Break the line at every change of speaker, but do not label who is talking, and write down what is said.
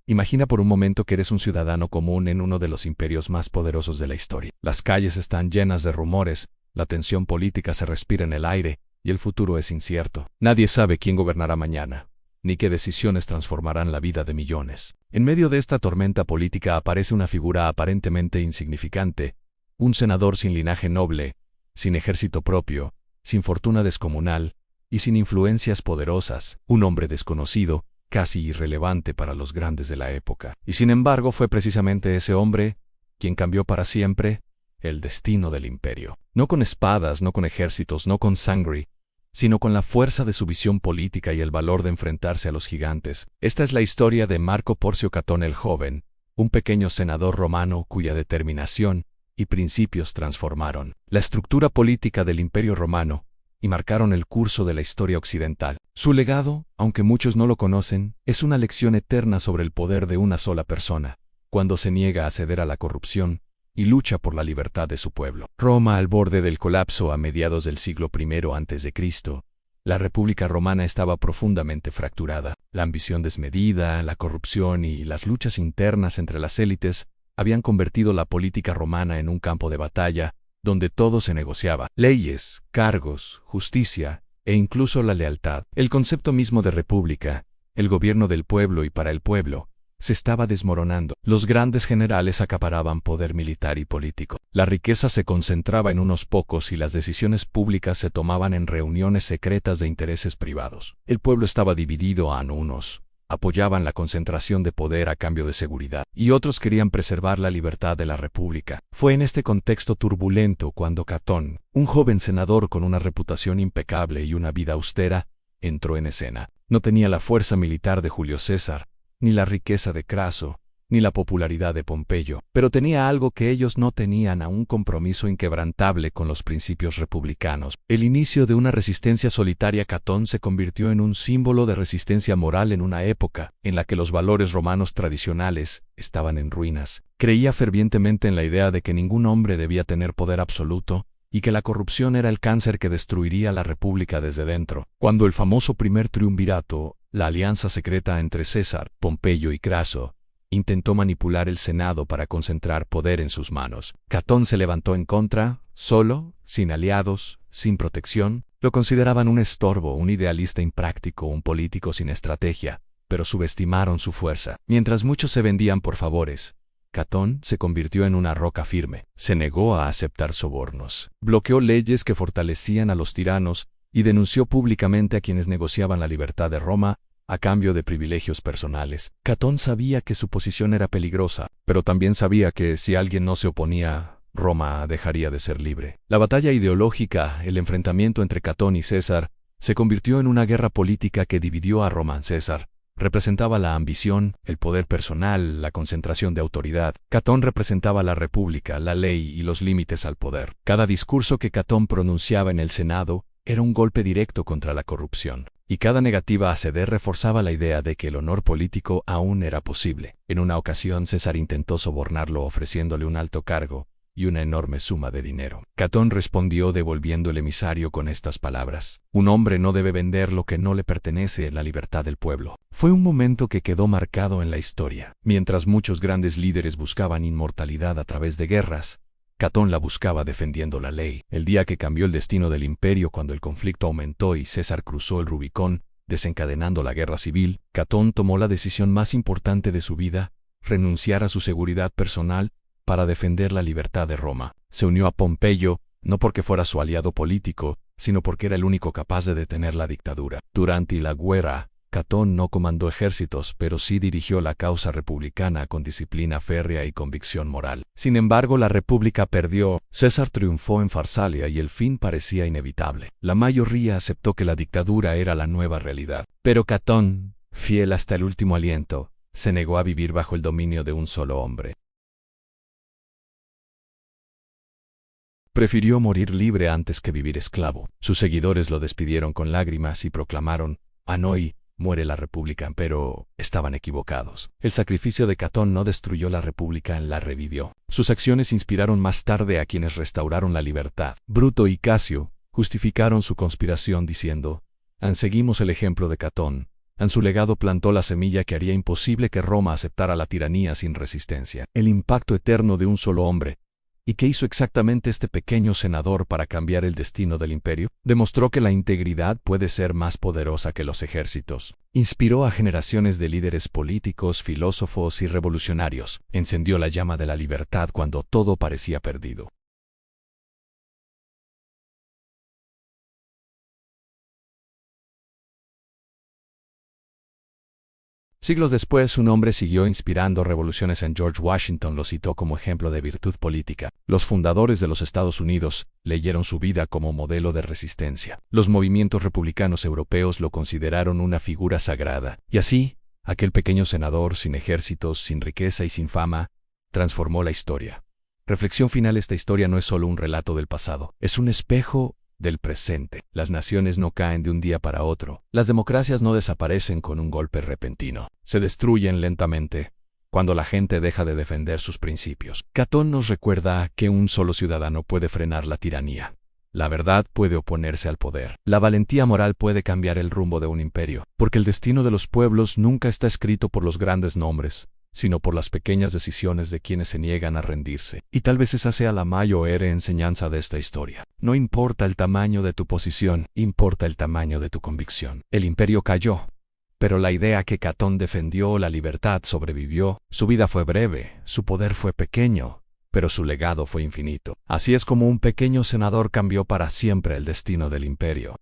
Imagina por un momento que eres un ciudadano común en uno de los imperios más poderosos de la historia. Las calles están llenas de rumores, la tensión política se respira en el aire, y el futuro es incierto. Nadie sabe quién gobernará mañana, ni qué decisiones transformarán la vida de millones. En medio de esta tormenta política aparece una figura aparentemente insignificante, un senador sin linaje noble, sin ejército propio, sin fortuna descomunal, y sin influencias poderosas, un hombre desconocido, casi irrelevante para los grandes de la época. Y sin embargo fue precisamente ese hombre quien cambió para siempre el destino del imperio. No con espadas, no con ejércitos, no con sangre, sino con la fuerza de su visión política y el valor de enfrentarse a los gigantes. Esta es la historia de Marco Porcio Catón el Joven, un pequeño senador romano cuya determinación y principios transformaron la estructura política del Imperio Romano y marcaron el curso de la historia occidental. Su legado, aunque muchos no lo conocen, es una lección eterna sobre el poder de una sola persona, cuando se niega a ceder a la corrupción y lucha por la libertad de su pueblo. Roma al borde del colapso a mediados del siglo I a.C., la República Romana estaba profundamente fracturada. La ambición desmedida, la corrupción y las luchas internas entre las élites habían convertido la política romana en un campo de batalla donde todo se negociaba: leyes, cargos, justicia e incluso la lealtad. El concepto mismo de república, el gobierno del pueblo y para el pueblo, se estaba desmoronando. Los grandes generales acaparaban poder militar y político. La riqueza se concentraba en unos pocos y las decisiones públicas se tomaban en reuniones secretas de intereses privados. El pueblo estaba dividido en unos apoyaban la concentración de poder a cambio de seguridad, y otros querían preservar la libertad de la república. Fue en este contexto turbulento cuando Catón, un joven senador con una reputación impecable y una vida austera, entró en escena. No tenía la fuerza militar de Julio César, ni la riqueza de Craso, ni la popularidad de Pompeyo, pero tenía algo que ellos no tenían: un compromiso inquebrantable con los principios republicanos. El inicio de una resistencia solitaria. Catón se convirtió en un símbolo de resistencia moral en una época en la que los valores romanos tradicionales estaban en ruinas. Creía fervientemente en la idea de que ningún hombre debía tener poder absoluto y que la corrupción era el cáncer que destruiría la república desde dentro. Cuando el famoso primer triunvirato, la alianza secreta entre César, Pompeyo y Craso, intentó manipular el Senado para concentrar poder en sus manos, Catón se levantó en contra, solo, sin aliados, sin protección. Lo consideraban un estorbo, un idealista impráctico, un político sin estrategia, pero subestimaron su fuerza. Mientras muchos se vendían por favores, Catón se convirtió en una roca firme. Se negó a aceptar sobornos, bloqueó leyes que fortalecían a los tiranos y denunció públicamente a quienes negociaban la libertad de Roma a cambio de privilegios personales. Catón sabía que su posición era peligrosa, pero también sabía que si alguien no se oponía, Roma dejaría de ser libre. La batalla ideológica, el enfrentamiento entre Catón y César, se convirtió en una guerra política que dividió a Roma. César representaba la ambición, el poder personal, la concentración de autoridad. Catón representaba la república, la ley y los límites al poder. Cada discurso que Catón pronunciaba en el Senado era un golpe directo contra la corrupción, y cada negativa a ceder reforzaba la idea de que el honor político aún era posible. En una ocasión César intentó sobornarlo ofreciéndole un alto cargo y una enorme suma de dinero. Catón respondió devolviendo el emisario con estas palabras: un hombre no debe vender lo que no le pertenece, la libertad del pueblo. Fue un momento que quedó marcado en la historia. Mientras muchos grandes líderes buscaban inmortalidad a través de guerras, Catón la buscaba defendiendo la ley. El día que cambió el destino del imperio, cuando el conflicto aumentó y César cruzó el Rubicón, desencadenando la guerra civil, Catón tomó la decisión más importante de su vida: renunciar a su seguridad personal para defender la libertad de Roma. Se unió a Pompeyo, no porque fuera su aliado político, sino porque era el único capaz de detener la dictadura. Durante la guerra, Catón no comandó ejércitos, pero sí dirigió la causa republicana con disciplina férrea y convicción moral. Sin embargo, la república perdió. César triunfó en Farsalia y el fin parecía inevitable. La mayoría aceptó que la dictadura era la nueva realidad. Pero Catón, fiel hasta el último aliento, se negó a vivir bajo el dominio de un solo hombre. Prefirió morir libre antes que vivir esclavo. Sus seguidores lo despidieron con lágrimas y proclamaron: «Hanoi, muere la república», pero estaban equivocados. El sacrificio de Catón no destruyó la república, la revivió. Sus acciones inspiraron más tarde a quienes restauraron la libertad. Bruto y Casio justificaron su conspiración diciendo: «Seguimos el ejemplo de Catón, En su legado plantó la semilla que haría imposible que Roma aceptara la tiranía sin resistencia. El impacto eterno de un solo hombre. ¿Y qué hizo exactamente este pequeño senador para cambiar el destino del imperio? Demostró que la integridad puede ser más poderosa que los ejércitos. Inspiró a generaciones de líderes políticos, filósofos y revolucionarios. Encendió la llama de la libertad cuando todo parecía perdido. Siglos después, un hombre siguió inspirando revoluciones en George Washington lo citó como ejemplo de virtud política. Los fundadores de los Estados Unidos leyeron su vida como modelo de resistencia. Los movimientos republicanos europeos lo consideraron una figura sagrada. Y así, aquel pequeño senador, sin ejércitos, sin riqueza y sin fama, transformó la historia. Reflexión final: esta historia no es solo un relato del pasado, es un espejo del presente. Las naciones no caen de un día para otro. Las democracias no desaparecen con un golpe repentino. Se destruyen lentamente cuando la gente deja de defender sus principios. Catón nos recuerda que un solo ciudadano puede frenar la tiranía. La verdad puede oponerse al poder. La valentía moral puede cambiar el rumbo de un imperio, porque el destino de los pueblos nunca está escrito por los grandes nombres, sino por las pequeñas decisiones de quienes se niegan a rendirse. Y tal vez esa sea la mayor enseñanza de esta historia. No importa el tamaño de tu posición, importa el tamaño de tu convicción. El imperio cayó, pero la idea que Catón defendió, la libertad, sobrevivió. Su vida fue breve, su poder fue pequeño, pero su legado fue infinito. Así es como un pequeño senador cambió para siempre el destino del imperio.